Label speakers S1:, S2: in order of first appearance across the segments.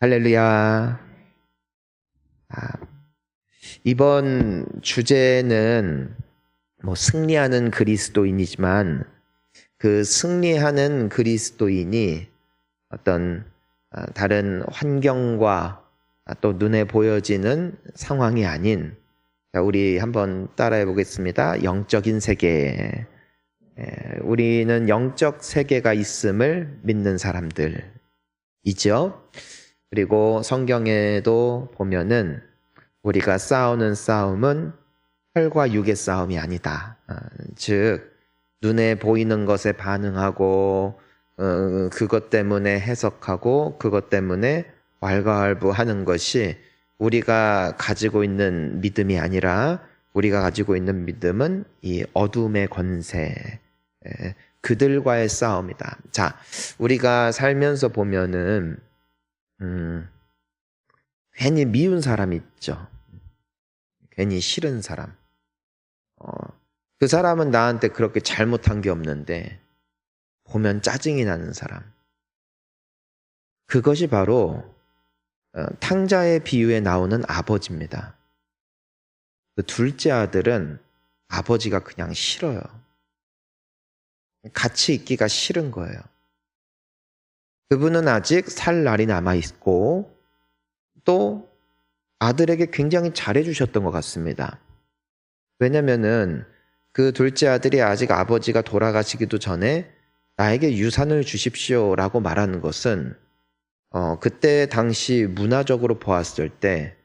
S1: 할렐루야. 아, 이번 주제는 승리하는 그리스도인이지만 그 승리하는 그리스도인이 어떤 다른 환경과 또 눈에 보여지는 상황이 아닌, 우리 한번 따라해 보겠습니다. 영적인 세계. 우리는 영적 세계가 있음을 믿는 사람들이죠. 그리고 성경에도 보면은 우리가 싸우는 싸움은 혈과 육의 싸움이 아니다. 즉 눈에 보이는 것에 반응하고 그것 때문에 해석하고 그것 때문에 왈가왈부하는 것이 우리가 가지고 있는 믿음이 아니라, 우리가 가지고 있는 믿음은 이 어둠의 권세, 그들과의 싸움이다. 자, 우리가 살면서 보면은 괜히 미운 사람 있죠. 괜히 싫은 사람. 그 사람은 나한테 그렇게 잘못한 게 없는데 보면 짜증이 나는 사람. 그것이 바로 탕자의 비유에 나오는 아버지입니다. 그 둘째 아들은 아버지가 그냥 싫어요. 같이 있기가 싫은 거예요. 그분은 아직 살 날이 남아있고 또 아들에게 굉장히 잘해주셨던 것 같습니다. 왜냐면은 그 둘째 아들이 아직 아버지가 돌아가시기도 전에 나에게 유산을 주십시오라고 말하는 것은 그때 당시 문화적으로 보았을 때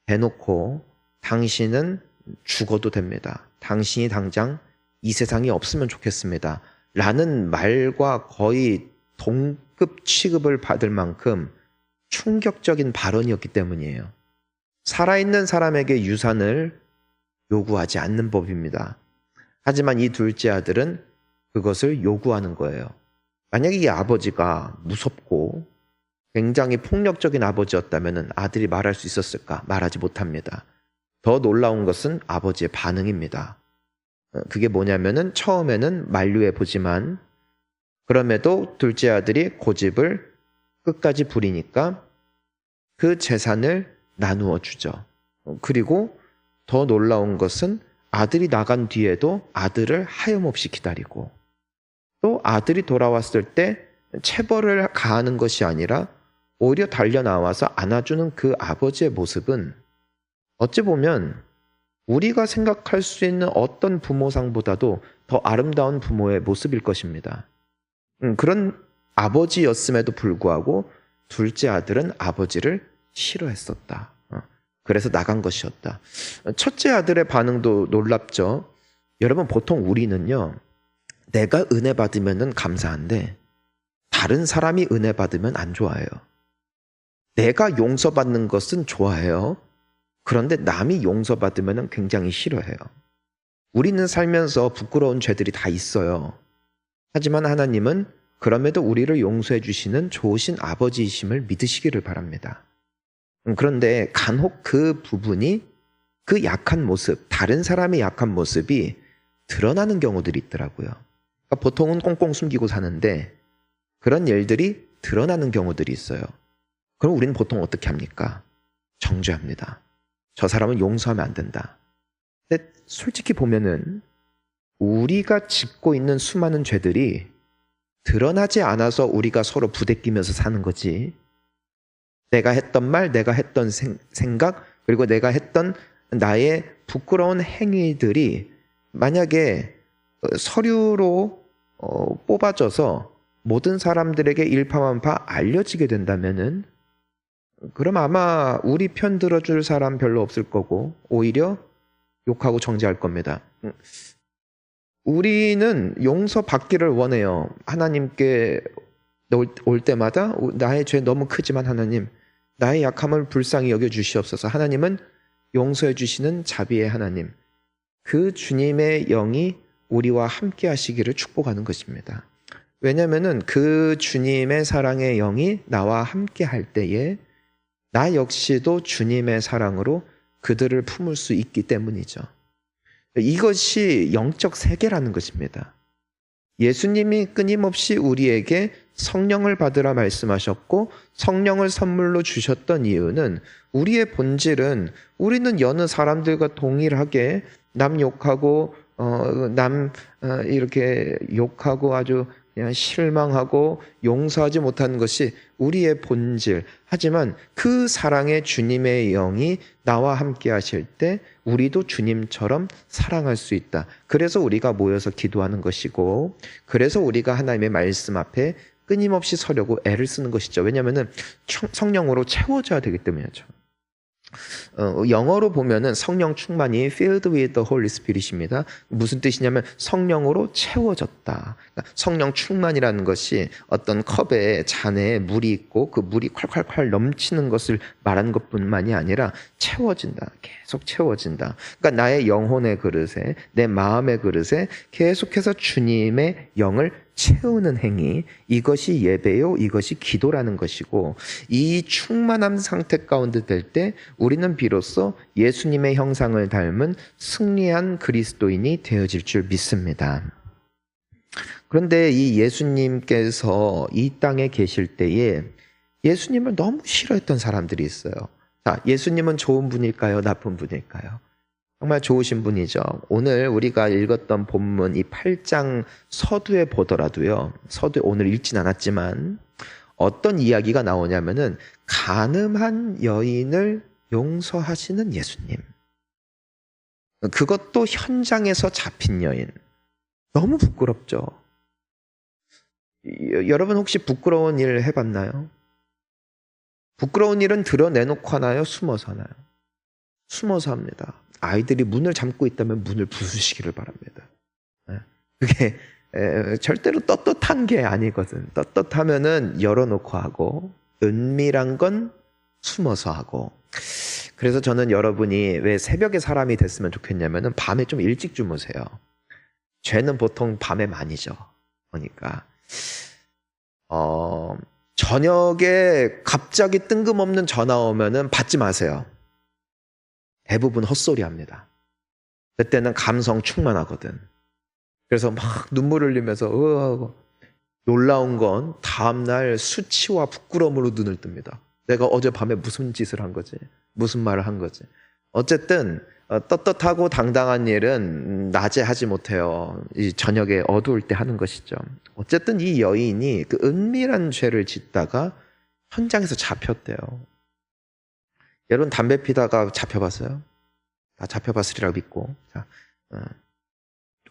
S1: 대놓고 당신은 죽어도 됩니다. 당신이 당장 이 세상에 없으면 좋겠습니다. 라는 말과 거의 동급 취급을 받을 만큼 충격적인 발언이었기 때문이에요. 살아있는 사람에게 유산을 요구하지 않는 법입니다. 하지만 이 둘째 아들은 그것을 요구하는 거예요. 만약에 이 아버지가 무섭고 굉장히 폭력적인 아버지였다면 아들이 말할 수 있었을까? 말하지 못합니다. 더 놀라운 것은 아버지의 반응입니다. 그게 뭐냐면은 처음에는 만류해 보지만 그럼에도 둘째 아들이 고집을 끝까지 부리니까 그 재산을 나누어 주죠. 그리고 더 놀라운 것은 아들이 나간 뒤에도 아들을 하염없이 기다리고, 또 아들이 돌아왔을 때 체벌을 가하는 것이 아니라 오히려 달려나와서 안아주는 그 아버지의 모습은 어찌 보면 우리가 생각할 수 있는 어떤 부모상보다도 더 아름다운 부모의 모습일 것입니다. 그런 아버지였음에도 불구하고 둘째 아들은 아버지를 싫어했었다. 그래서 나간 것이었다. 첫째 아들의 반응도 놀랍죠. 여러분, 보통 우리는요, 내가 은혜 받으면 감사한데 다른 사람이 은혜 받으면 안 좋아해요. 내가 용서받는 것은 좋아해요. 그런데 남이 용서받으면 굉장히 싫어해요. 우리는 살면서 부끄러운 죄들이 다 있어요. 하지만 하나님은 그럼에도 우리를 용서해 주시는 좋으신 아버지이심을 믿으시기를 바랍니다. 그런데 간혹 그 부분이, 그 약한 모습, 다른 사람의 약한 모습이 드러나는 경우들이 있더라고요. 그러니까 보통은 꽁꽁 숨기고 사는데 그런 일들이 드러나는 경우들이 있어요. 그럼 우리는 보통 어떻게 합니까? 정죄합니다. 저 사람은 용서하면 안 된다. 근데 솔직히 보면은 우리가 짓고 있는 수많은 죄들이 드러나지 않아서 우리가 서로 부대끼면서 사는 거지, 내가 했던 말, 내가 했던 생각, 그리고 내가 했던 나의 부끄러운 행위들이 만약에 서류로 뽑아져서 모든 사람들에게 일파만파 알려지게 된다면은, 그럼 아마 우리 편 들어줄 사람 별로 없을 거고 오히려 욕하고 정죄할 겁니다. 우리는 용서받기를 원해요. 하나님께 올 때마다 나의 죄 너무 크지만 하나님, 나의 약함을 불쌍히 여겨주시옵소서. 하나님은 용서해 주시는 자비의 하나님, 그 주님의 영이 우리와 함께 하시기를 축복하는 것입니다. 왜냐하면 그 주님의 사랑의 영이 나와 함께 할 때에 나 역시도 주님의 사랑으로 그들을 품을 수 있기 때문이죠. 이것이 영적 세계라는 것입니다. 예수님이 끊임없이 우리에게 성령을 받으라 말씀하셨고 성령을 선물로 주셨던 이유는 우리의 본질은 우리는 여느 사람들과 동일하게 남 욕하고 이렇게 욕하고 아주 그냥 실망하고 용서하지 못하는 것이 우리의 본질. 하지만 그 사랑의 주님의 영이 나와 함께 하실 때 우리도 주님처럼 사랑할 수 있다. 그래서 우리가 모여서 기도하는 것이고, 그래서 우리가 하나님의 말씀 앞에 끊임없이 서려고 애를 쓰는 것이죠. 왜냐하면 성령으로 채워져야 되기 때문이죠. 영어로 보면은 성령 충만이 filled with the Holy Spirit입니다. 무슨 뜻이냐면 성령으로 채워졌다. 그러니까 성령 충만이라는 것이 어떤 컵에 잔에 물이 있고 그 물이 콸콸콸 넘치는 것을 말하는 것뿐만이 아니라 채워진다. 계속 채워진다. 그러니까 나의 영혼의 그릇에, 내 마음의 그릇에 계속해서 주님의 영을 채우는 행위, 이것이 예배요, 이것이 기도라는 것이고, 이 충만한 상태 가운데 될 때 우리는 비로소 예수님의 형상을 닮은 승리한 그리스도인이 되어질 줄 믿습니다. 그런데 이 예수님께서 이 땅에 계실 때에 예수님을 너무 싫어했던 사람들이 있어요. 자, 예수님은 좋은 분일까요? 나쁜 분일까요? 정말 좋으신 분이죠. 오늘 우리가 읽었던 본문 이 8장 서두에 보더라도요. 서두에 오늘 읽진 않았지만 어떤 이야기가 나오냐면은 간음한 여인을 용서하시는 예수님. 그것도 현장에서 잡힌 여인. 너무 부끄럽죠. 여러분 혹시 부끄러운 일 해봤나요? 부끄러운 일은 드러내놓고 하나요? 숨어서 하나요? 숨어서 합니다. 아이들이 문을 잠고 있다면 문을 부수시기를 바랍니다. 그게 절대로 떳떳한 게 아니거든. 떳떳하면은 열어놓고 하고, 은밀한 건 숨어서 하고. 그래서 저는 여러분이 왜 새벽에 사람이 됐으면 좋겠냐면은 밤에 좀 일찍 주무세요. 죄는 보통 밤에 많이 져. 그러니까 저녁에 갑자기 뜬금없는 전화 오면은 받지 마세요. 대부분 헛소리 합니다. 그때는 감성 충만하거든. 그래서 막 눈물 흘리면서 놀라운 건 다음날 수치와 부끄러움으로 눈을 뜹니다. 내가 어젯밤에 무슨 짓을 한 거지? 무슨 말을 한 거지? 어쨌든 떳떳하고 당당한 일은 낮에 하지 못해요. 이 저녁에 어두울 때 하는 것이죠. 어쨌든 이 여인이 그 은밀한 죄를 짓다가 현장에서 잡혔대요. 여러분 담배 피다가 잡혀봤어요? 다 잡혀봤으리라고 믿고. 자,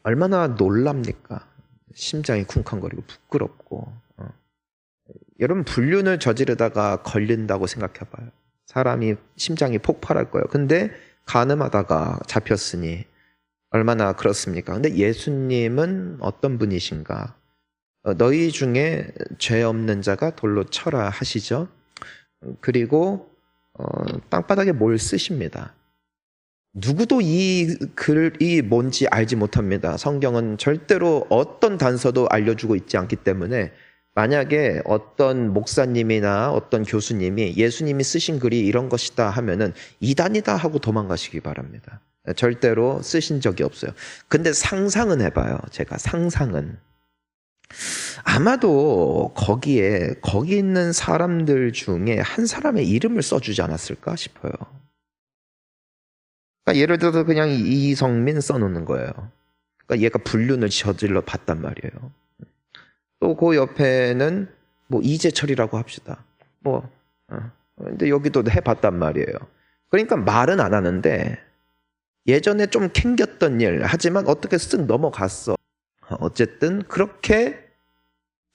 S1: 얼마나 놀랍니까? 심장이 쿵쾅거리고 부끄럽고. 여러분 불륜을 저지르다가 걸린다고 생각해봐요. 사람이 심장이 폭발할 거예요. 근데 간음하다가 잡혔으니 얼마나 그렇습니까? 근데 예수님은 어떤 분이신가? 너희 중에 죄 없는 자가 돌로 쳐라 하시죠. 그리고 땅바닥에 뭘 쓰십니다. 누구도 이 글이 뭔지 알지 못합니다. 성경은 절대로 어떤 단서도 알려주고 있지 않기 때문에 만약에 어떤 목사님이나 어떤 교수님이 예수님이 쓰신 글이 이런 것이다 하면은 이단이다 하고 도망가시기 바랍니다. 절대로 쓰신 적이 없어요. 근데 상상은 해봐요. 제가 상상은. 아마도 거기 있는 사람들 중에 한 사람의 이름을 써주지 않았을까 싶어요. 그러니까 예를 들어서 그냥 이성민 써놓는 거예요. 그러니까 얘가 불륜을 저질러 봤단 말이에요. 또 그 옆에는 뭐 이재철이라고 합시다. 근데 여기도 해봤단 말이에요. 그러니까 말은 안 하는데 예전에 좀 캥겼던 일, 하지만 어떻게 쓱 넘어갔어. 어쨌든 그렇게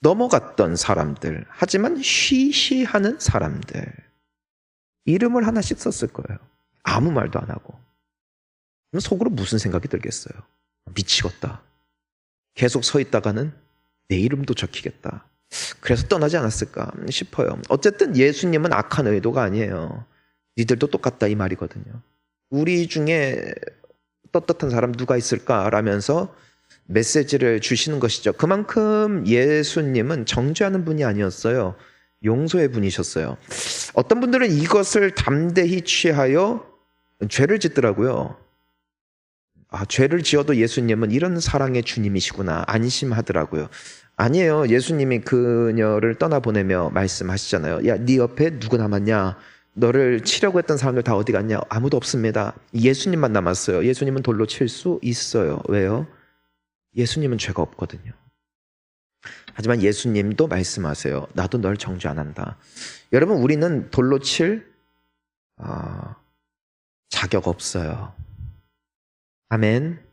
S1: 넘어갔던 사람들, 하지만 쉬쉬하는 사람들. 이름을 하나씩 썼을 거예요. 아무 말도 안 하고. 그럼 속으로 무슨 생각이 들겠어요? 미치겠다. 계속 서 있다가는 내 이름도 적히겠다. 그래서 떠나지 않았을까 싶어요. 어쨌든 예수님은 악한 의도가 아니에요. 니들도 똑같다 이 말이거든요. 우리 중에 떳떳한 사람 누가 있을까라면서 메시지를 주시는 것이죠. 그만큼 예수님은 정죄하는 분이 아니었어요. 용서의 분이셨어요. 어떤 분들은 이것을 담대히 취하여 죄를 짓더라고요. 죄를 지어도 예수님은 이런 사랑의 주님이시구나 안심하더라고요. 아니에요. 예수님이 그녀를 떠나보내며 말씀하시잖아요. 야, 네 옆에 누구 남았냐? 너를 치려고 했던 사람들 다 어디 갔냐? 아무도 없습니다. 예수님만 남았어요. 예수님은 돌로 칠 수 있어요. 왜요? 예수님은 죄가 없거든요. 하지만 예수님도 말씀하세요. 나도 널 정죄 안 한다. 여러분, 우리는 돌로 칠 자격 없어요. 아멘.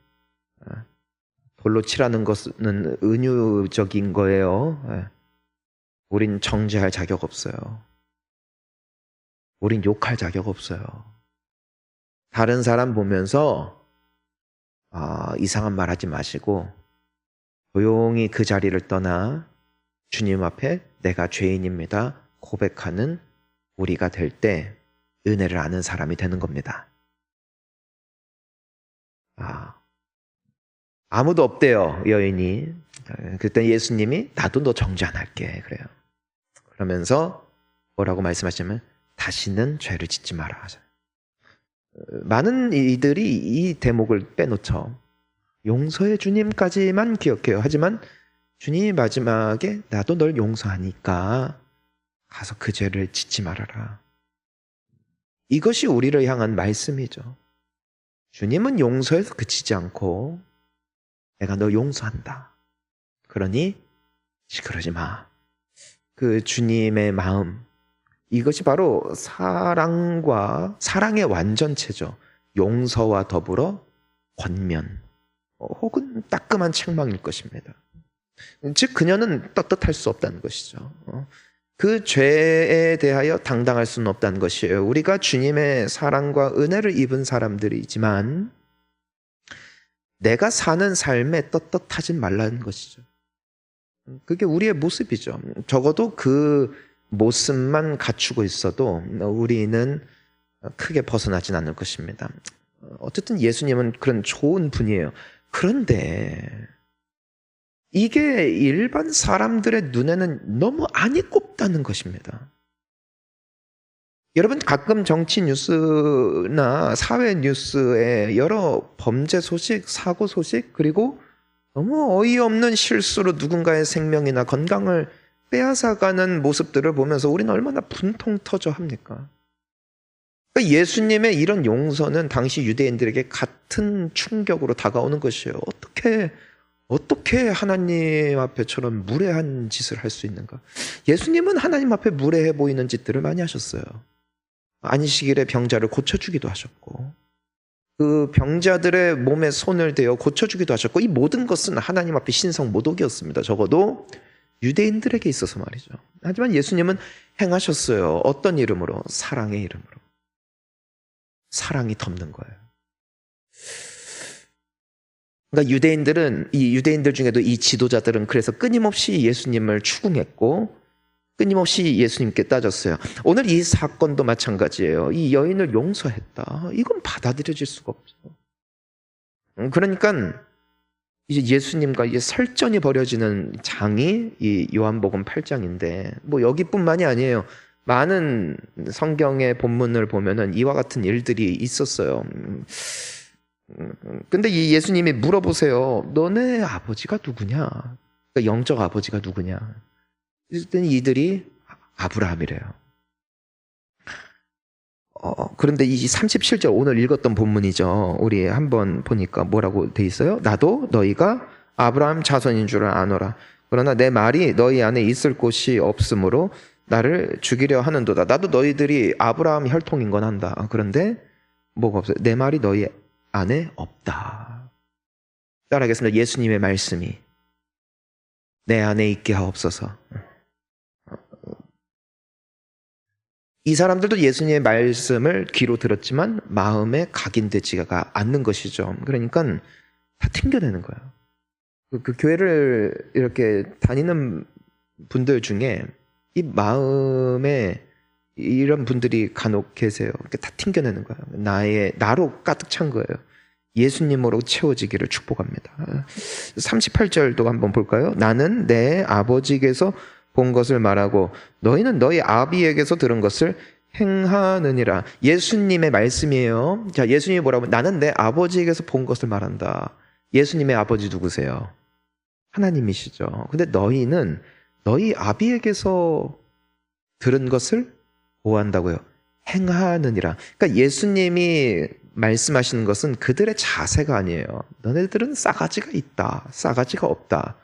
S1: 돌로 치라는 것은 은유적인 거예요. 우린 정죄할 자격 없어요. 우린 욕할 자격 없어요. 다른 사람 보면서 이상한 말 하지 마시고 조용히 그 자리를 떠나 주님 앞에 내가 죄인입니다 고백하는 우리가 될 때 은혜를 아는 사람이 되는 겁니다. 아무도 없대요, 여인이. 그때 예수님이 나도 너 정죄 안 할게 그래요. 그러면서 뭐라고 말씀하시냐면 다시는 죄를 짓지 마라. 많은 이들이 이 대목을 빼놓죠. 용서의 주님까지만 기억해요. 하지만 주님이 마지막에 나도 널 용서하니까 가서 그 죄를 짓지 말아라. 이것이 우리를 향한 말씀이죠. 주님은 용서해서 그치지 않고 내가 너 용서한다. 그러니 시끄러지 마. 그 주님의 마음, 이것이 바로 사랑의 완전체죠. 용서와 더불어 권면 혹은 따끔한 책망일 것입니다. 즉 그녀는 떳떳할 수 없다는 것이죠. 그 죄에 대하여 당당할 수는 없다는 것이에요. 우리가 주님의 사랑과 은혜를 입은 사람들이지만 내가 사는 삶에 떳떳하진 말라는 것이죠. 그게 우리의 모습이죠. 적어도 그 모습만 갖추고 있어도 우리는 크게 벗어나진 않을 것입니다. 어쨌든 예수님은 그런 좋은 분이에요. 그런데 이게 일반 사람들의 눈에는 너무 안이 꼽다는 것입니다. 여러분, 가끔 정치 뉴스나 사회 뉴스에 여러 범죄 소식, 사고 소식, 그리고 너무 어이없는 실수로 누군가의 생명이나 건강을 빼앗아가는 모습들을 보면서 우리는 얼마나 분통 터져 합니까? 그러니까 예수님의 이런 용서는 당시 유대인들에게 같은 충격으로 다가오는 것이에요. 어떻게 하나님 앞에처럼 무례한 짓을 할 수 있는가? 예수님은 하나님 앞에 무례해 보이는 짓들을 많이 하셨어요. 안식일에 병자를 고쳐주기도 하셨고 그 병자들의 몸에 손을 대어 고쳐주기도 하셨고 이 모든 것은 하나님 앞에 신성 모독이었습니다. 적어도 유대인들에게 있어서 말이죠. 하지만 예수님은 행하셨어요. 어떤 이름으로? 사랑의 이름으로. 사랑이 덮는 거예요. 그러니까 유대인들 중에도 이 지도자들은 그래서 끊임없이 예수님을 추궁했고 끊임없이 예수님께 따졌어요. 오늘 이 사건도 마찬가지예요. 이 여인을 용서했다. 이건 받아들여질 수가 없어요. 그러니까 이제 예수님과 이제 설전이 벌어지는 장이 이 요한복음 8장인데 뭐 여기뿐만이 아니에요. 많은 성경의 본문을 보면은 이와 같은 일들이 있었어요. 근데 이 예수님이 물어보세요. 너네 아버지가 누구냐? 그러니까 영적 아버지가 누구냐? 그랬더니 이들이 아브라함이래요. 그런데 이 37절 오늘 읽었던 본문이죠. 우리 한번 보니까 뭐라고 돼 있어요? 나도 너희가 아브라함 자손인 줄을 아노라. 그러나 내 말이 너희 안에 있을 곳이 없으므로 나를 죽이려 하는도다. 나도 너희들이 아브라함 혈통인 건 한다. 그런데 뭐가 없어요? 내 말이 너희 안에 없다. 따라하겠습니다. 예수님의 말씀이 내 안에 있게 하옵소서. 이 사람들도 예수님의 말씀을 귀로 들었지만 마음에 각인되지가 않는 것이죠. 그러니까 다 튕겨내는 거예요. 그 교회를 이렇게 다니는 분들 중에 이 마음에 이런 분들이 간혹 계세요. 다 튕겨내는 거예요. 나로 가득 찬 거예요. 예수님으로 채워지기를 축복합니다. 38절도 한번 볼까요? 나는 내 아버지에게서 본 것을 말하고 너희는 너희 아비에게서 들은 것을 행하느니라. 예수님의 말씀이에요. 자, 예수님이 뭐라고? 나는 내 아버지에게서 본 것을 말한다. 예수님의 아버지 누구세요? 하나님이시죠. 근데 너희는 너희 아비에게서 들은 것을 보호한다고요. 행하느니라. 그러니까 예수님이 말씀하시는 것은 그들의 자세가 아니에요. 너네들은 싸가지가 있다. 싸가지가 없다.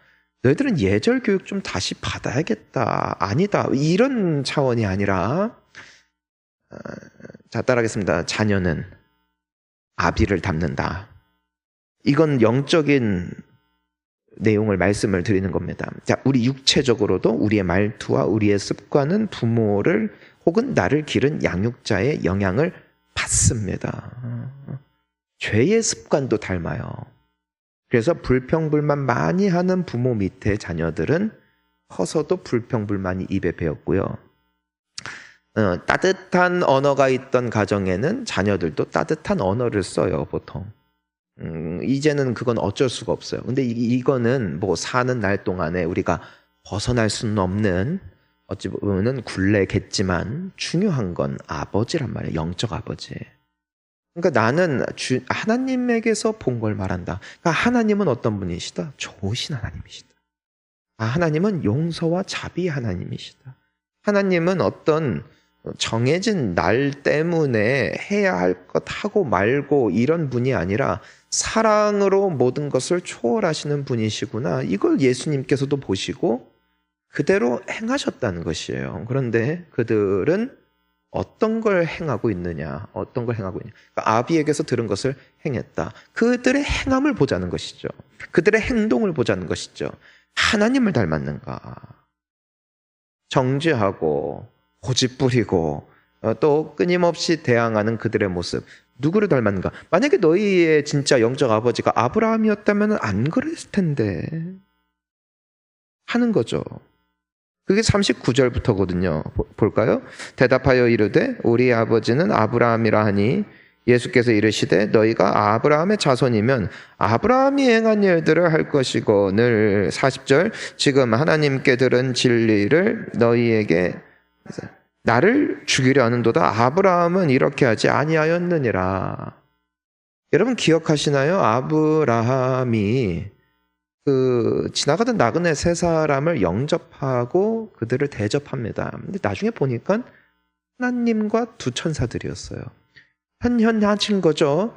S1: 너희들은 예절 교육 좀 다시 받아야겠다. 아니다. 이런 차원이 아니라, 자, 따라하겠습니다. 자녀는 아비를 닮는다. 이건 영적인 내용을 말씀을 드리는 겁니다. 자, 우리 육체적으로도 우리의 말투와 우리의 습관은 부모를 혹은 나를 기른 양육자의 영향을 받습니다. 죄의 습관도 닮아요. 그래서 불평불만 많이 하는 부모 밑에 자녀들은 커서도 불평불만이 입에 배었고요. 따뜻한 언어가 있던 가정에는 자녀들도 따뜻한 언어를 써요, 보통. 이제는 그건 어쩔 수가 없어요. 근데 이거는 뭐 사는 날 동안에 우리가 벗어날 수는 없는, 어찌 보면은 굴레겠지만 중요한 건 아버지란 말이에요. 영적 아버지. 그러니까 나는 하나님에게서 본 걸 말한다. 그러니까 하나님은 어떤 분이시다? 좋으신 하나님이시다. 하나님은 용서와 자비 하나님이시다. 하나님은 어떤 정해진 날 때문에 해야 할 것 하고 말고 이런 분이 아니라 사랑으로 모든 것을 초월하시는 분이시구나. 이걸 예수님께서도 보시고 그대로 행하셨다는 것이에요. 그런데 그들은 어떤 걸 행하고 있느냐, 어떤 걸 행하고 있느냐. 그러니까 아비에게서 들은 것을 행했다. 그들의 행함을 보자는 것이죠. 그들의 행동을 보자는 것이죠. 하나님을 닮았는가? 정죄하고 고집 부리고 또 끊임없이 대항하는 그들의 모습. 누구를 닮았는가? 만약에 너희의 진짜 영적 아버지가 아브라함이었다면 안 그랬을 텐데 하는 거죠. 그게 39절부터거든요. 볼까요? 대답하여 이르되 우리 아버지는 아브라함이라 하니 예수께서 이르시되 너희가 아브라함의 자손이면 아브라함이 행한 일들을 할 것이고 늘 40절 지금 하나님께 들은 진리를 너희에게 나를 죽이려 하는도다. 아브라함은 이렇게 하지 아니하였느니라. 여러분 기억하시나요? 아브라함이 지나가던 나그네 세 사람을 영접하고 그들을 대접합니다. 근데 나중에 보니까 하나님과 두 천사들이었어요. 현현하신 거죠.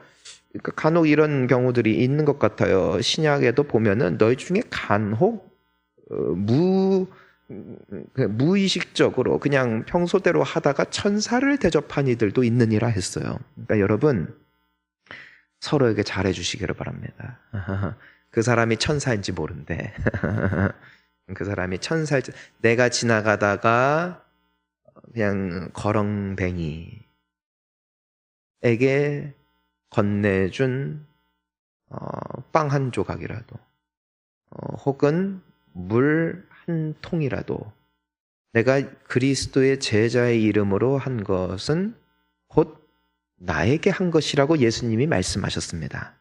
S1: 그러니까 간혹 이런 경우들이 있는 것 같아요. 신약에도 보면은 너희 중에 간혹 무의식적으로 그냥 평소대로 하다가 천사를 대접한 이들도 있느니라 했어요. 그러니까 여러분 서로에게 잘해주시기를 바랍니다. 그 사람이 천사인지 모른대. 그 사람이 천사일지. 내가 지나가다가 그냥 거렁뱅이에게 건네준 빵 한 조각이라도 혹은 물 한 통이라도 내가 그리스도의 제자의 이름으로 한 것은 곧 나에게 한 것이라고 예수님이 말씀하셨습니다.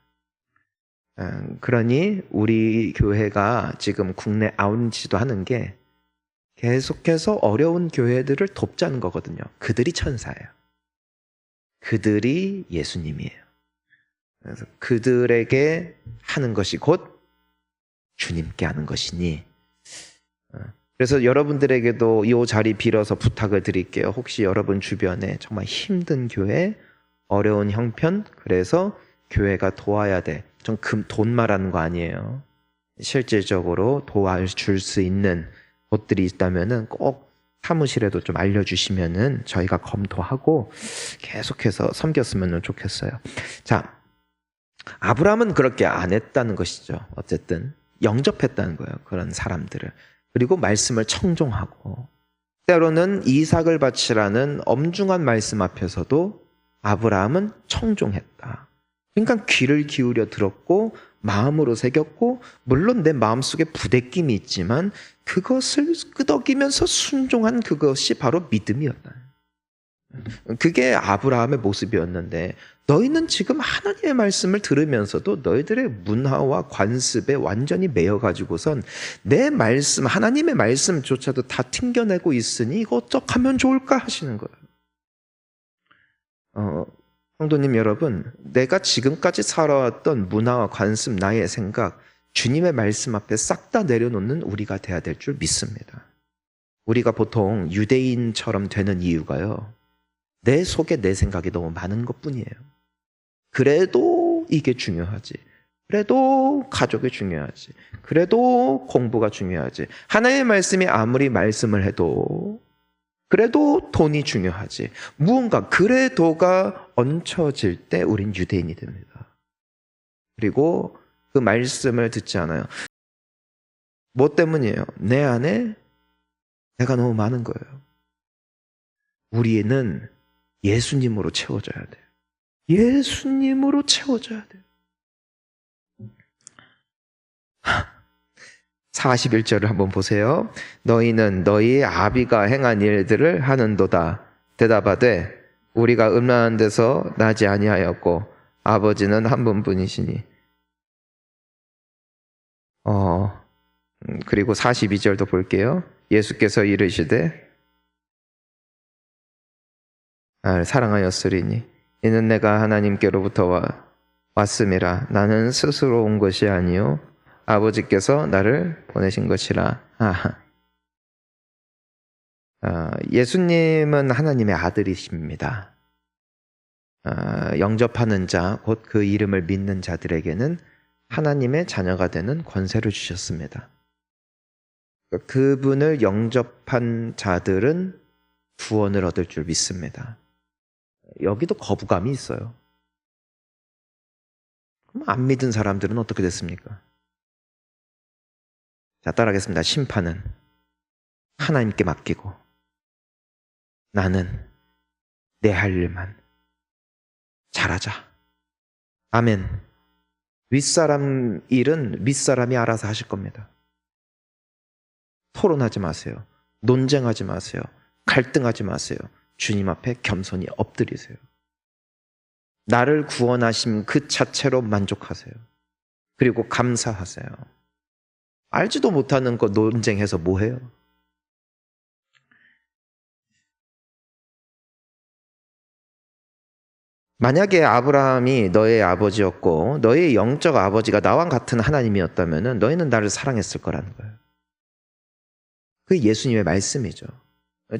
S1: 그러니 우리 교회가 지금 국내 아웃리치도 하는 게 계속해서 어려운 교회들을 돕자는 거거든요. 그들이 천사예요. 그들이 예수님이에요. 그래서 그들에게 하는 것이 곧 주님께 하는 것이니 그래서 여러분들에게도 이 자리 빌어서 부탁을 드릴게요. 혹시 여러분 주변에 정말 힘든 교회, 어려운 형편, 그래서 교회가 도와야 돼. 전 돈 말하는 거 아니에요. 실질적으로 도와줄 수 있는 곳들이 있다면은 꼭 사무실에도 좀 알려주시면은 저희가 검토하고 계속해서 섬겼으면 좋겠어요. 자, 아브라함은 그렇게 안 했다는 것이죠. 어쨌든 영접했다는 거예요. 그런 사람들을. 그리고 말씀을 청종하고 때로는 이삭을 바치라는 엄중한 말씀 앞에서도 아브라함은 청종했다. 그러니까 귀를 기울여 들었고 마음으로 새겼고 물론 내 마음속에 부대낌이 있지만 그것을 끄덕이면서 순종한 그것이 바로 믿음이었다. 그게 아브라함의 모습이었는데 너희는 지금 하나님의 말씀을 들으면서도 너희들의 문화와 관습에 완전히 매여가지고선 내 말씀, 하나님의 말씀조차도 다 튕겨내고 있으니 이거 어떡하면 좋을까 하시는 거예요. 성도님 여러분, 내가 지금까지 살아왔던 문화와 관습, 나의 생각 주님의 말씀 앞에 싹 다 내려놓는 우리가 돼야 될 줄 믿습니다. 우리가 보통 유대인처럼 되는 이유가요, 내 속에 내 생각이 너무 많은 것뿐이에요. 그래도 이게 중요하지, 그래도 가족이 중요하지, 그래도 공부가 중요하지, 하나님의 말씀이 아무리 말씀을 해도 그래도 돈이 중요하지, 무언가 그래도가 얹혀질 때 우린 유대인이 됩니다. 그리고 그 말씀을 듣지 않아요. 뭐 때문이에요? 내 안에 내가 너무 많은 거예요. 우리는 예수님으로 채워져야 돼요. 예수님으로 채워져야 돼요. 41절을 한번 보세요. 너희는 너희 아비가 행한 일들을 하는도다. 대답하되 우리가 음란한 데서 나지 아니하였고 아버지는 한 분뿐이시니. 그리고 42절도 볼게요. 예수께서 이르시되 사랑하였으리니 이는 내가 하나님께로부터 왔음이라. 나는 스스로 온 것이 아니요 아버지께서 나를 보내신 것이라. 예수님은 하나님의 아들이십니다. 영접하는 자, 곧 그 이름을 믿는 자들에게는 하나님의 자녀가 되는 권세를 주셨습니다. 그분을 영접한 자들은 구원을 얻을 줄 믿습니다. 여기도 거부감이 있어요. 그럼 안 믿은 사람들은 어떻게 됐습니까? 자, 따라하겠습니다. 심판은 하나님께 맡기고 나는 내 할 일만 잘하자. 아멘. 윗사람 일은 윗사람이 알아서 하실 겁니다. 토론하지 마세요. 논쟁하지 마세요. 갈등하지 마세요. 주님 앞에 겸손히 엎드리세요. 나를 구원하심 그 자체로 만족하세요. 그리고 감사하세요. 알지도 못하는 거 논쟁해서 뭐해요? 만약에 아브라함이 너의 아버지였고 너의 영적 아버지가 나와 같은 하나님이었다면 너희는 나를 사랑했을 거라는 거예요. 그게 예수님의 말씀이죠.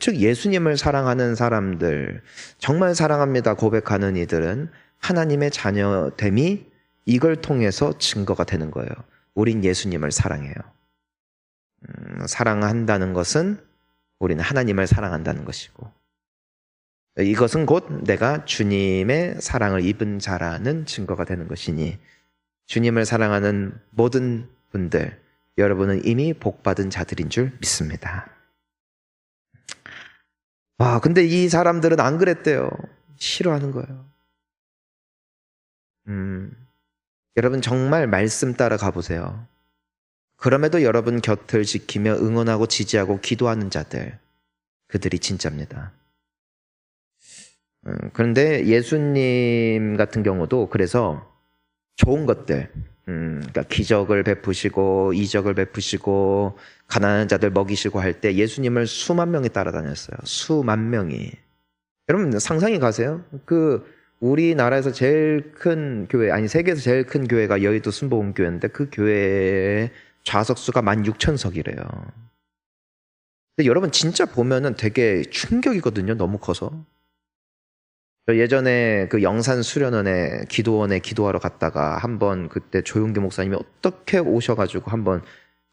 S1: 즉 예수님을 사랑하는 사람들, 정말 사랑합니다 고백하는 이들은 하나님의 자녀됨이 이걸 통해서 증거가 되는 거예요. 우린 예수님을 사랑해요. 사랑한다는 것은 우리는 하나님을 사랑한다는 것이고, 이것은 곧 내가 주님의 사랑을 입은 자라는 증거가 되는 것이니, 주님을 사랑하는 모든 분들, 여러분은 이미 복받은 자들인 줄 믿습니다. 근데 이 사람들은 안 그랬대요. 싫어하는 거예요. 여러분 정말 말씀 따라 가보세요. 그럼에도 여러분 곁을 지키며 응원하고 지지하고 기도하는 자들, 그들이 진짜입니다. 그런데 예수님 같은 경우도 그래서 좋은 것들, 그러니까 기적을 베푸시고 이적을 베푸시고 가난한 자들 먹이시고 할 때 예수님을 수만 명이 따라다녔어요. 수만 명이. 여러분 상상해 가세요. 우리나라에서 제일 큰 교회, 아니 세계에서 제일 큰 교회가 여의도 순복음교회인데 그 교회의 좌석수가 16,000석이래요. 근데 여러분 진짜 보면은 되게 충격이거든요. 너무 커서. 예전에 그 영산 수련원에 기도원에 기도하러 갔다가 한번 그때 조용기 목사님이 어떻게 오셔가지고 한번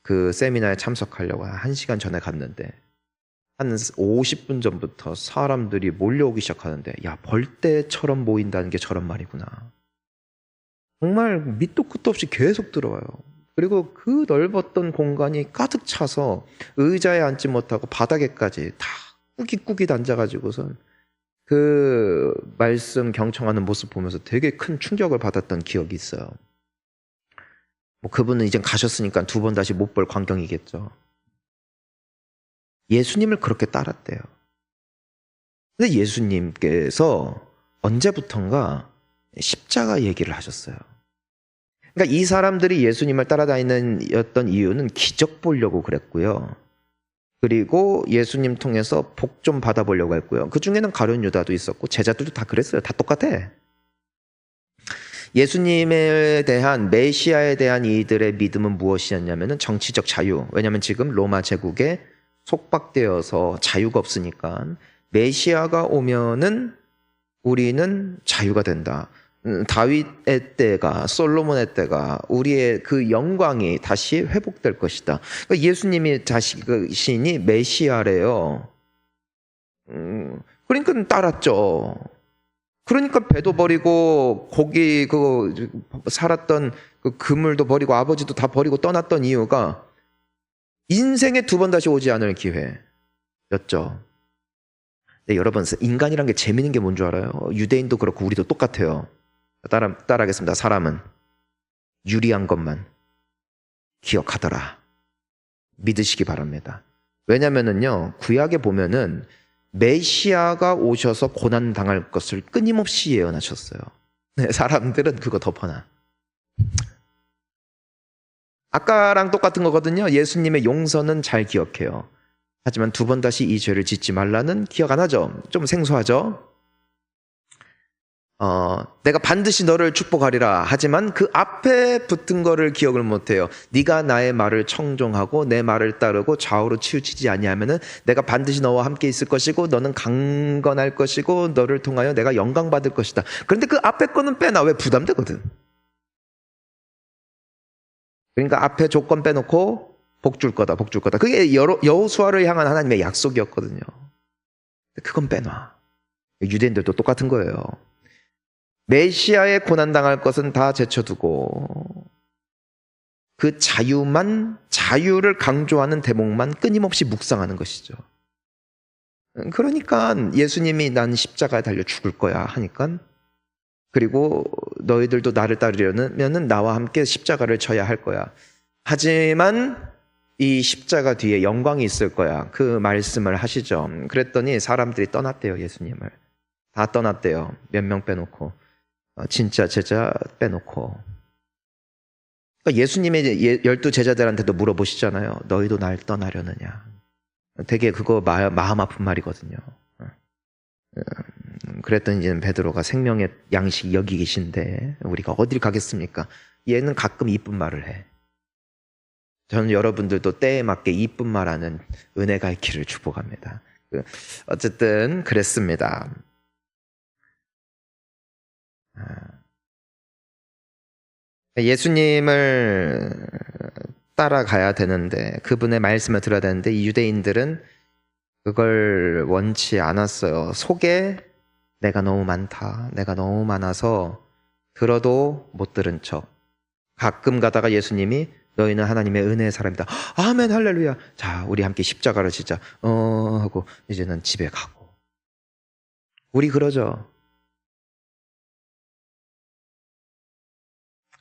S1: 그 세미나에 참석하려고 1시간 전에 갔는데 한 50분 전부터 사람들이 몰려오기 시작하는데, 야, 벌떼처럼 모인다는 게 저런 말이구나. 정말 밑도 끝도 없이 계속 들어와요. 그리고 그 넓었던 공간이 가득 차서 의자에 앉지 못하고 바닥에까지 다 꾸깃꾸깃 앉아가지고선 그 말씀 경청하는 모습 보면서 되게 큰 충격을 받았던 기억이 있어요. 그분은 이젠 가셨으니까 두 번 다시 못 볼 광경이겠죠. 예수님을 그렇게 따랐대요. 근데 예수님께서 언제부턴가 십자가 얘기를 하셨어요. 그러니까 이 사람들이 예수님을 따라다니는 이유는 기적 보려고 그랬고요. 그리고 예수님 통해서 복 좀 받아보려고 했고요. 그 중에는 가룟 유다도 있었고 제자들도 다 그랬어요. 다 똑같아. 예수님에 대한 메시아에 대한 이들의 믿음은 무엇이었냐면은 정치적 자유. 왜냐하면 지금 로마 제국에 속박되어서 자유가 없으니까 메시아가 오면은 우리는 자유가 된다. 다윗의 때가, 솔로몬의 때가 우리의 그 영광이 다시 회복될 것이다. 그러니까 예수님이 자신이 메시아래요. 그러니까 따랐죠. 그러니까 배도 버리고 고기 그 살았던 그 그물도 버리고 아버지도 다 버리고 떠났던 이유가 인생에 두 번 다시 오지 않을 기회였죠. 네, 여러분, 인간이란 게 재밌는 게 뭔 줄 알아요? 유대인도 그렇고 우리도 똑같아요. 따라하겠습니다. 사람은 유리한 것만 기억하더라. 믿으시기 바랍니다. 왜냐면은요, 구약에 보면은 메시아가 오셔서 고난 당할 것을 끊임없이 예언하셨어요. 네, 사람들은 그거 덮어놔. 아까랑 똑같은 거거든요. 예수님의 용서는 잘 기억해요. 하지만 두 번 다시 이 죄를 짓지 말라는 기억 안 하죠. 좀 생소하죠. 내가 반드시 너를 축복하리라. 하지만 그 앞에 붙은 거를 기억을 못해요. 네가 나의 말을 청종하고 내 말을 따르고 좌우로 치우치지 아니하면은 내가 반드시 너와 함께 있을 것이고 너는 강건할 것이고 너를 통하여 내가 영광 받을 것이다. 그런데 그 앞에 거는 빼놔. 왜? 부담되거든. 그러니까 앞에 조건 빼놓고 복 줄 거다, 복 줄 거다. 그게 여호수아를 향한 하나님의 약속이었거든요. 그건 빼놔. 유대인들도 똑같은 거예요. 메시아의 고난당할 것은 다 제쳐두고 그 자유를 강조하는 대목만 끊임없이 묵상하는 것이죠. 그러니까 예수님이 난 십자가에 달려 죽을 거야 하니까, 그리고 너희들도 나를 따르려면 나와 함께 십자가를 져야 할 거야. 하지만 이 십자가 뒤에 영광이 있을 거야. 그 말씀을 하시죠. 그랬더니 사람들이 떠났대요. 예수님을. 다 떠났대요. 몇 명 빼놓고. 진짜 제자 빼놓고. 그러니까 예수님의 12 제자들한테도 물어보시잖아요. 너희도 날 떠나려느냐. 되게 그거 마음 아픈 말이거든요. 그랬더니 이제 베드로가 생명의 양식 여기 계신데 우리가 어딜 가겠습니까? 얘는 가끔 이쁜 말을 해. 저는 여러분들도 때에 맞게 이쁜 말하는 은혜가 있기를 축복합니다. 어쨌든 그랬습니다. 예수님을 따라가야 되는데, 그분의 말씀을 들어야 되는데 이 유대인들은 그걸 원치 않았어요. 속에 내가 너무 많다, 내가 너무 많아서 들어도 못 들은 척. 가끔 가다가 예수님이 너희는 하나님의 은혜의 사람이다. 아멘 할렐루야. 자, 우리 함께 십자가를 지자. 하고 이제는 집에 가고. 우리 그러죠.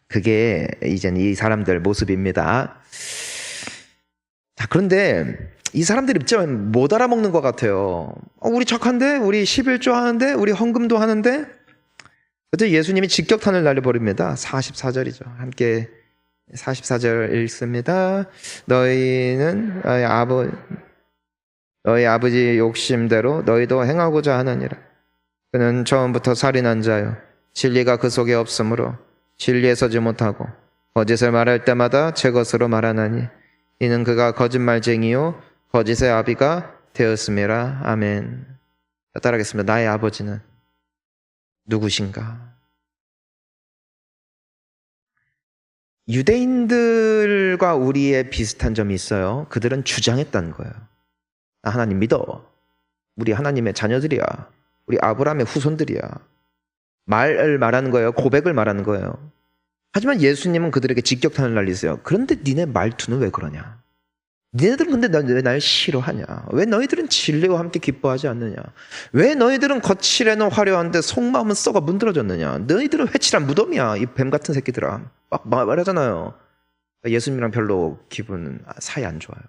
S1: 그게 이제는 이 사람들 모습입니다. 자, 그런데 이 사람들 입장은 못 알아먹는 것 같아요. 우리 착한데? 우리 11조 하는데? 우리 헌금도 하는데? 그때 예수님이 직격탄을 날려버립니다. 44절이죠. 함께 44절 읽습니다. 너희는 너희 아버지 욕심대로 너희도 행하고자 하느니라. 그는 처음부터 살인한 자요, 진리가 그 속에 없으므로 진리에 서지 못하고 거짓을 말할 때마다 제 것으로 말하나니 이는 그가 거짓말쟁이요 거짓의 아비가 되었음이라. 아멘. 따라하겠습니다. 나의 아버지는 누구신가? 유대인들과 우리의 비슷한 점이 있어요. 그들은 주장했다는 거예요. 나 하나님 믿어. 우리 하나님의 자녀들이야. 우리 아브라함의 후손들이야. 말을 말하는 거예요. 고백을 말하는 거예요. 하지만 예수님은 그들에게 직격탄을 날리세요. 그런데 니네 말투는 왜 그러냐? 니네들은 근데 왜 날 싫어하냐? 왜 너희들은 진리와 함께 기뻐하지 않느냐? 왜 너희들은 거칠에는 화려한데 속마음은 썩어 문드러졌느냐? 너희들은 회칠한 무덤이야. 이 뱀 같은 새끼들아. 막 말하잖아요. 예수님이랑 별로 기분은 사이 안 좋아요.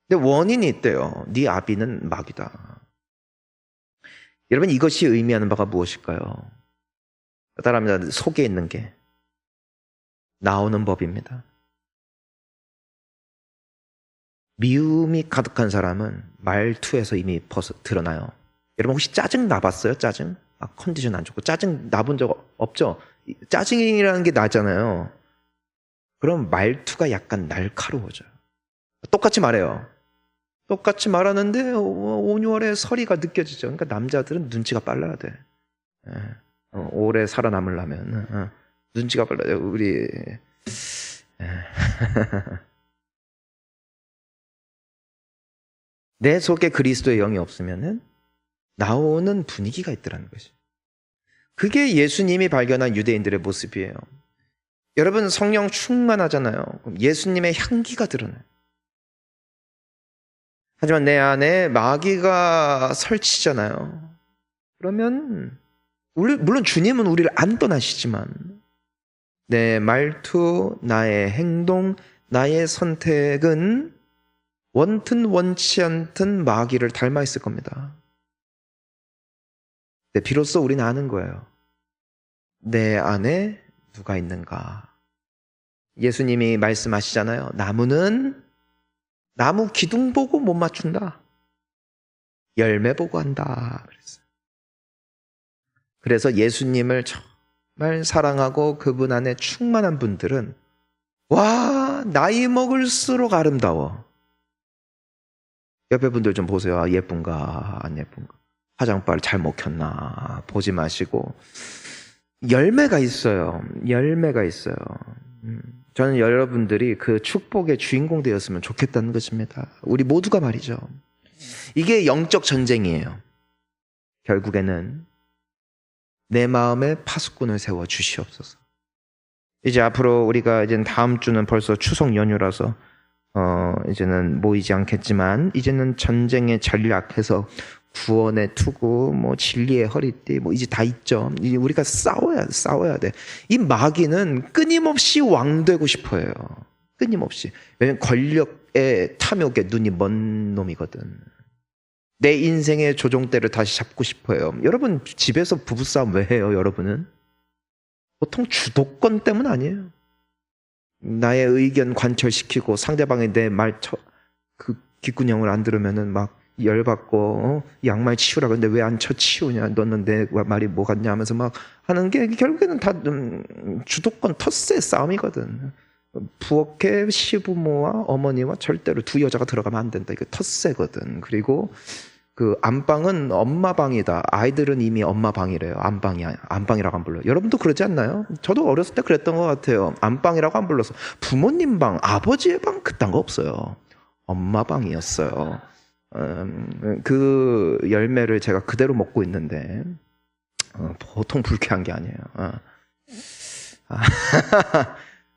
S1: 근데 원인이 있대요. 네 아비는 마귀다. 여러분, 이것이 의미하는 바가 무엇일까요? 따라합니다. 속에 있는 게 나오는 법입니다. 미움이 가득한 사람은 말투에서 이미 드러나요. 여러분 혹시 짜증 나봤어요? 짜증? 막 컨디션 안 좋고 짜증 나본 적 없죠? 짜증이라는 게 나잖아요. 그럼 말투가 약간 날카로워져요. 똑같이 말해요. 똑같이 말하는데 5, 6월에 서리가 느껴지죠. 그러니까 남자들은 눈치가 빨라야 돼. 오래 살아남으려면 눈치가 빨라요. 우리 내 속에 그리스도의 영이 없으면은 나오는 분위기가 있더라는 것이. 그게 예수님이 발견한 유대인들의 모습이에요. 여러분 성령 충만하잖아요. 그럼 예수님의 향기가 드러나요. 하지만 내 안에 마귀가 설치잖아요. 그러면 물론 주님은 우리를 안 떠나시지만 내 말투, 나의 행동, 나의 선택은 원튼 원치 않든 마귀를 닮아 있을 겁니다. 비로소 우리는 아는 거예요. 내 안에 누가 있는가. 예수님이 말씀하시잖아요. 나무는 나무 기둥 보고 못 맞춘다. 열매 보고 한다. 그래서 예수님을 정말 사랑하고 그분 안에 충만한 분들은 와, 나이 먹을수록 아름다워. 옆에 분들 좀 보세요. 아, 예쁜가 안 예쁜가. 화장빨 잘 먹혔나 보지 마시고 열매가 있어요. 열매가 있어요. 저는 여러분들이 그 축복의 주인공 되었으면 좋겠다는 것입니다. 우리 모두가 말이죠. 이게 영적 전쟁이에요. 결국에는 내 마음에 파수꾼을 세워 주시옵소서. 이제 앞으로 우리가 이제 다음 주는 벌써 추석 연휴라서 이제는 모이지 않겠지만 이제는 전쟁의 전략해서 구원의 투구, 뭐 진리의 허리띠, 뭐 이제 다 있죠. 이제 우리가 싸워야 돼. 이 마귀는 끊임없이 왕 되고 싶어요. 끊임없이. 왜냐면 권력의 탐욕에 눈이 먼 놈이거든. 내 인생의 조종대를 다시 잡고 싶어요. 여러분 집에서 부부싸움 왜 해요? 여러분은 보통 주도권 때문 아니에요. 나의 의견 관철시키고 상대방이 내 말 그 귓구녕을 안 들으면은 막 열받고 양말 치우라 근데 왜 안 치우냐 너는 내 말이 뭐 같냐 하면서 막 하는 게 결국에는 다 주도권 텃세 싸움이거든. 부엌에 시부모와 어머니와 절대로 두 여자가 들어가면 안 된다. 이거 텃세거든. 그리고 그 안방은 엄마 방이다. 아이들은 이미 엄마 방이래요. 안방이야. 안방이라고 안 불러요. 여러분도 그러지 않나요? 저도 어렸을 때 그랬던 것 같아요. 안방이라고 안 불러서 부모님 방, 아버지의 방 그딴 거 없어요. 엄마 방이었어요. 그 열매를 제가 그대로 먹고 있는데 보통 불쾌한 게 아니에요.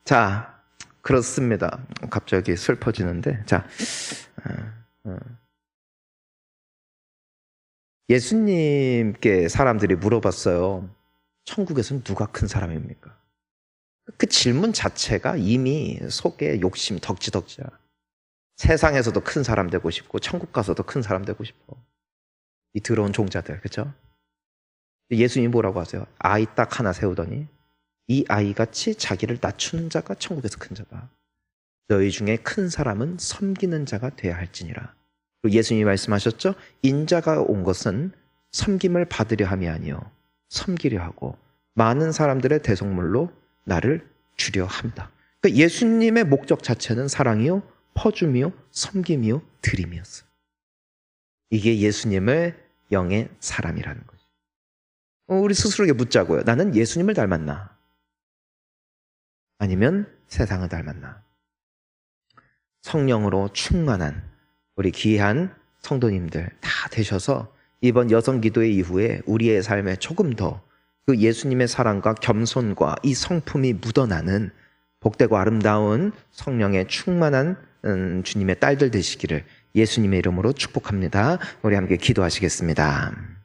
S1: 자, 그렇습니다. 갑자기 슬퍼지는데 자, 예수님께 사람들이 물어봤어요. 천국에서는 누가 큰 사람입니까? 그 질문 자체가 이미 속에 욕심 덕지덕지야. 세상에서도 큰 사람 되고 싶고 천국 가서도 큰 사람 되고 싶어. 이 더러운 종자들, 그렇죠? 예수님이 뭐라고 하세요? 아이 딱 하나 세우더니 이 아이같이 자기를 낮추는 자가 천국에서 큰 자다. 너희 중에 큰 사람은 섬기는 자가 돼야 할지니라. 그리고 예수님이 말씀하셨죠? 인자가 온 것은 섬김을 받으려 함이 아니요 섬기려 하고 많은 사람들의 대속물로 나를 주려 합니다. 그러니까 예수님의 목적 자체는 사랑이요 퍼줌이요 섬김이요 드림이었어요. 이게 예수님을 영의 사람이라는 거죠. 우리 스스로에게 묻자고요. 나는 예수님을 닮았나? 아니면 세상을 닮았나? 성령으로 충만한 우리 귀한 성도님들 다 되셔서 이번 여성 기도회 이후에 우리의 삶에 조금 더 그 예수님의 사랑과 겸손과 이 성품이 묻어나는 복되고 아름다운 성령의 충만한 주님의 딸들 되시기를 예수님의 이름으로 축복합니다. 우리 함께 기도하시겠습니다.